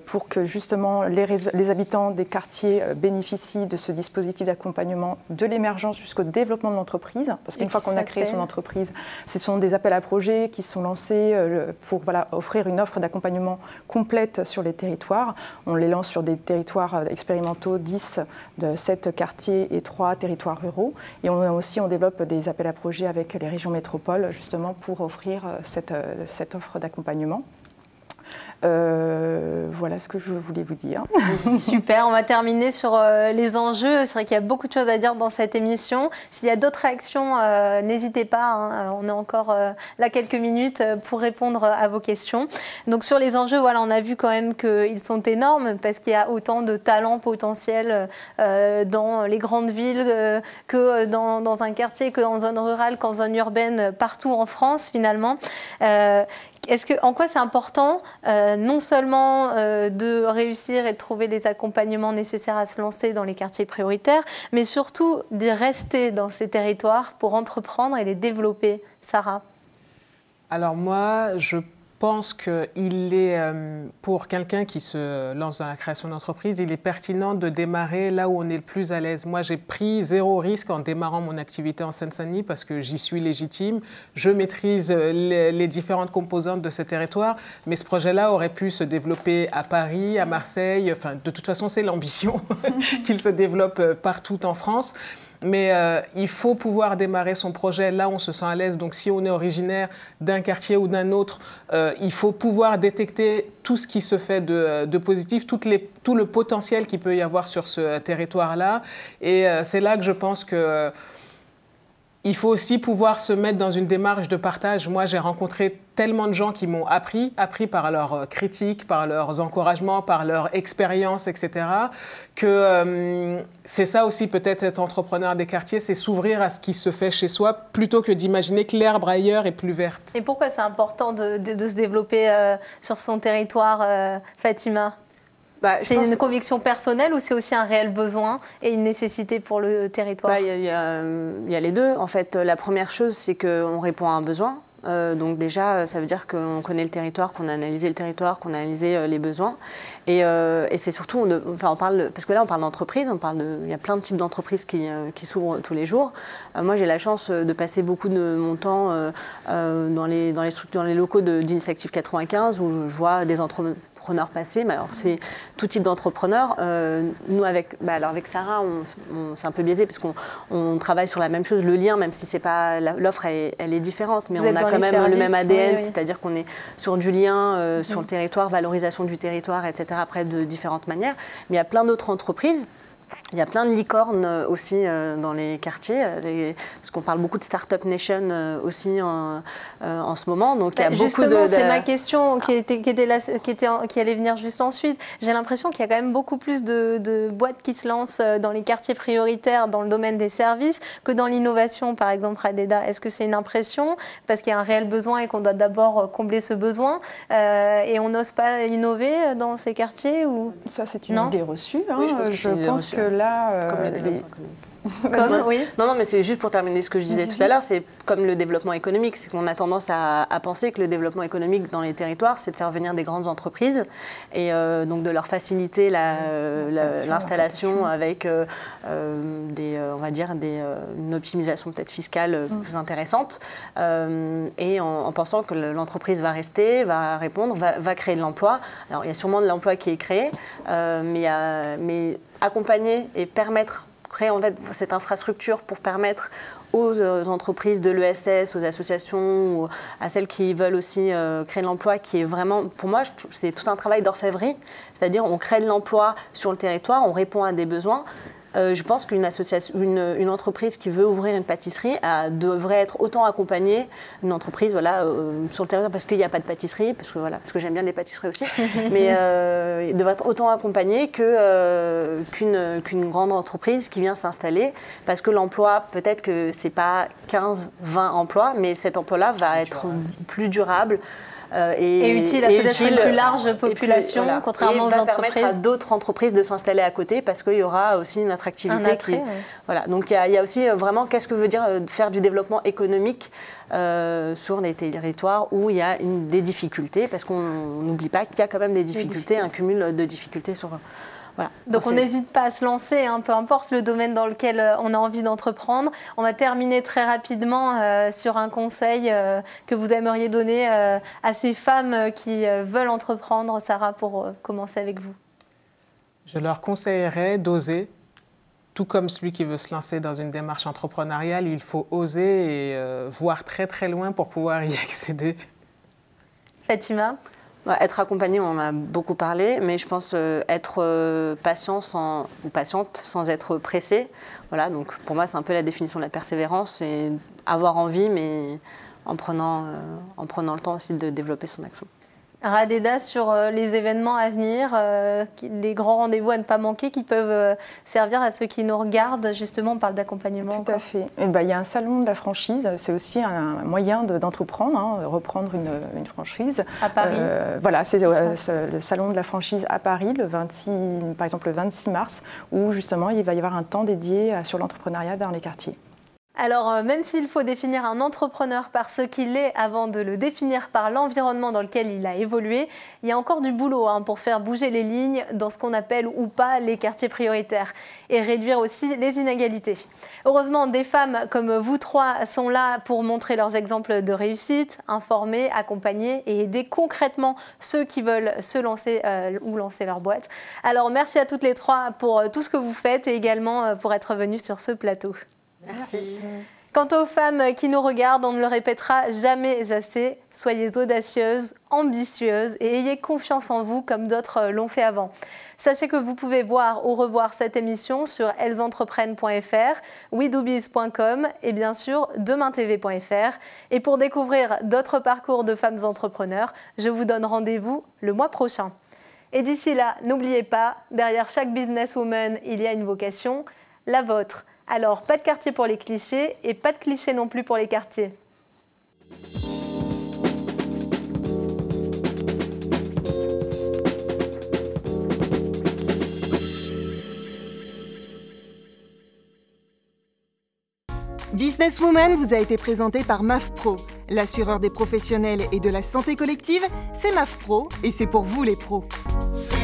S6: pour que justement les habitants des quartiers bénéficient de ce dispositif d'accompagnement de l'émergence jusqu'au développement de l'entreprise. Parce qu'une fois qu'on a créé son entreprise, ce sont des appels à projets qui sont lancés pour offrir une offre d'accompagnement complète sur les territoires. On les lance sur des territoires expérimentaux, 10 de 7 quartiers et 3 territoires ruraux. Et on développe des appels à projets avec les régions métropoles, justement pour offrir cette offre d'accompagnement. Voilà ce que je voulais vous dire.
S3: Super, on va terminer sur les enjeux. C'est vrai qu'il y a beaucoup de choses à dire dans cette émission. S'il y a d'autres réactions, n'hésitez pas. Hein. On a encore là quelques minutes pour répondre à vos questions. Donc sur les enjeux, voilà, on a vu quand même qu'ils sont énormes parce qu'il y a autant de talents potentiels dans les grandes villes que dans un quartier, que dans zone rurale, qu'en zone urbaine, partout en France finalement. En quoi c'est important non seulement de réussir et de trouver les accompagnements nécessaires à se lancer dans les quartiers prioritaires, mais surtout d'y rester dans ces territoires pour entreprendre et les développer. Sarah?
S4: Alors moi, je pense qu'il est, pour quelqu'un qui se lance dans la création d'entreprise, il est pertinent de démarrer là où on est le plus à l'aise. Moi, j'ai pris 0 risque en démarrant mon activité en Seine-Saint-Denis parce que j'y suis légitime. Je maîtrise les différentes composantes de ce territoire, mais ce projet-là aurait pu se développer à Paris, à Marseille. Enfin, de toute façon, c'est l'ambition qu'il se développe partout en France. Mais il faut pouvoir démarrer son projet là où on se sent à l'aise. Donc si on est originaire d'un quartier ou d'un autre, il faut pouvoir détecter tout ce qui se fait de positif, tout le potentiel qu'il peut y avoir sur ce territoire-là. Et c'est là que je pense que il faut aussi pouvoir se mettre dans une démarche de partage. Moi, j'ai rencontré tellement de gens qui m'ont appris par leurs critiques, par leurs encouragements, par leur expérience, etc., que c'est ça aussi peut-être être entrepreneur des quartiers, c'est s'ouvrir à ce qui se fait chez soi plutôt que d'imaginer que l'herbe ailleurs est plus verte.
S3: Et pourquoi c'est important de se développer sur son territoire, Fatima ? C'est une conviction personnelle ou c'est aussi un réel besoin et une nécessité pour le territoire?
S5: Il y a les deux. En fait, la première chose, c'est qu'on répond à un besoin. Donc déjà, ça veut dire qu'on connaît le territoire, qu'on a analysé le territoire, qu'on a analysé les besoins. Et c'est surtout, parce que là, on parle d'entreprise, il y a plein de types d'entreprises qui s'ouvrent tous les jours. Moi, j'ai la chance de passer beaucoup de mon temps dans les locaux d'Initiative 95 où je vois des entrepreneurs passer. Mais alors, c'est tout type d'entrepreneurs. Nous, avec Sarah, c'est un peu biaisé parce qu'on travaille sur la même chose, le lien, même si c'est pas l'offre, elle est différente, mais on a quand même le même ADN, c'est-à-dire qu'on est sur du lien, sur le territoire, valorisation du territoire, etc. Après de différentes manières. Mais il y a plein d'autres entreprises. Il y a plein de licornes aussi dans les quartiers, parce qu'on parle beaucoup de Startup Nation aussi en ce moment. Donc, il y a
S3: justement,
S5: beaucoup
S3: c'est ma question qui allait venir juste ensuite. J'ai l'impression qu'il y a quand même beaucoup plus de boîtes qui se lancent dans les quartiers prioritaires dans le domaine des services que dans l'innovation, par exemple, Radeda. Est-ce que c'est une impression parce qu'il y a un réel besoin et qu'on doit d'abord combler ce besoin et on n'ose pas innover dans ces quartiers ou...
S6: Ça, c'est une idée reçue. Hein.
S5: Oui, je pense que là,
S6: comme le développement
S5: économique. Oui. Non, mais c'est juste pour terminer ce que je disais tout à l'heure, c'est comme le développement économique, c'est qu'on a tendance à penser que le développement économique dans les territoires, c'est de faire venir des grandes entreprises et donc de leur faciliter l'installation avec une optimisation peut-être fiscale plus intéressante et en pensant que l'entreprise va rester, va répondre, va créer de l'emploi. Alors il y a sûrement de l'emploi qui est créé, mais accompagner et créer en fait cette infrastructure pour permettre aux entreprises de l'ESS, aux associations, ou à celles qui veulent aussi créer de l'emploi, qui est vraiment, pour moi, c'est tout un travail d'orfèvrerie, c'est-à-dire on crée de l'emploi sur le territoire, on répond à des besoins. Je pense qu'une une entreprise qui veut ouvrir une pâtisserie devrait être autant accompagnée, une entreprise sur le territoire, parce qu'il n'y a pas de pâtisserie, parce que j'aime bien les pâtisseries aussi, mais il devrait être autant accompagnée qu'une grande entreprise qui vient s'installer, parce que l'emploi, peut-être que ce n'est pas 15-20 emplois, mais cet emploi-là va être plus durable.
S3: et utile à peut-être une plus large population, contrairement aux entreprises.
S5: Permettre à d'autres entreprises de s'installer à côté parce qu'il y aura aussi une attractivité.
S3: Un attrait,
S5: Voilà. Donc il y a aussi vraiment qu'est-ce que veut dire faire du développement économique sur les territoires où il y a des difficultés, parce qu'on n'oublie pas qu'il y a quand même des difficultés, un cumul de difficultés sur... Voilà.
S3: Donc on n'hésite pas à se lancer, hein, peu importe le domaine dans lequel on a envie d'entreprendre. On va terminer très rapidement sur un conseil que vous aimeriez donner à ces femmes qui veulent entreprendre. Sarah, pour commencer avec vous.
S4: Je leur conseillerais d'oser. Tout comme celui qui veut se lancer dans une démarche entrepreneuriale, il faut oser et voir très très loin pour pouvoir y accéder.
S3: Fatima ?
S5: Être accompagné, on en a beaucoup parlé, mais je pense être patient ou patiente sans être pressé. Voilà, donc pour moi, c'est un peu la définition de la persévérance, c'est avoir envie, mais en prenant le temps aussi de développer son action.
S3: Radeda, sur les événements à venir, les grands rendez-vous à ne pas manquer qui peuvent servir à ceux qui nous regardent. Justement, on parle d'accompagnement.
S6: Tout à fait. Et il y a un salon de la franchise. C'est aussi un moyen d'entreprendre, hein, reprendre une franchise.
S3: À Paris.
S6: Voilà, c'est le salon de la franchise à Paris, par exemple le 26 mars, où justement il va y avoir un temps dédié sur l'entrepreneuriat dans les quartiers.
S3: Alors, même s'il faut définir un entrepreneur par ce qu'il est avant de le définir par l'environnement dans lequel il a évolué, il y a encore du boulot pour faire bouger les lignes dans ce qu'on appelle ou pas les quartiers prioritaires et réduire aussi les inégalités. Heureusement, des femmes comme vous trois sont là pour montrer leurs exemples de réussite, informer, accompagner et aider concrètement ceux qui veulent se lancer ou lancer leur boîte. Alors, merci à toutes les trois pour tout ce que vous faites et également pour être venues sur ce plateau.
S5: Merci.
S3: Quant aux femmes qui nous regardent, on ne le répétera jamais assez. Soyez audacieuses, ambitieuses et ayez confiance en vous comme d'autres l'ont fait avant. Sachez que vous pouvez voir ou revoir cette émission sur ellesentreprenent.fr, wedoobiz.com et bien sûr demaintv.fr. Et pour découvrir d'autres parcours de femmes entrepreneurs, je vous donne rendez-vous le mois prochain. Et d'ici là, n'oubliez pas, derrière chaque businesswoman, il y a une vocation, la vôtre. Alors, pas de quartier pour les clichés et pas de clichés non plus pour les quartiers.
S1: Businesswoman vous a été présenté par MAF Pro. L'assureur des professionnels et de la santé collective, c'est MAF Pro et c'est pour vous les pros.
S2: C'est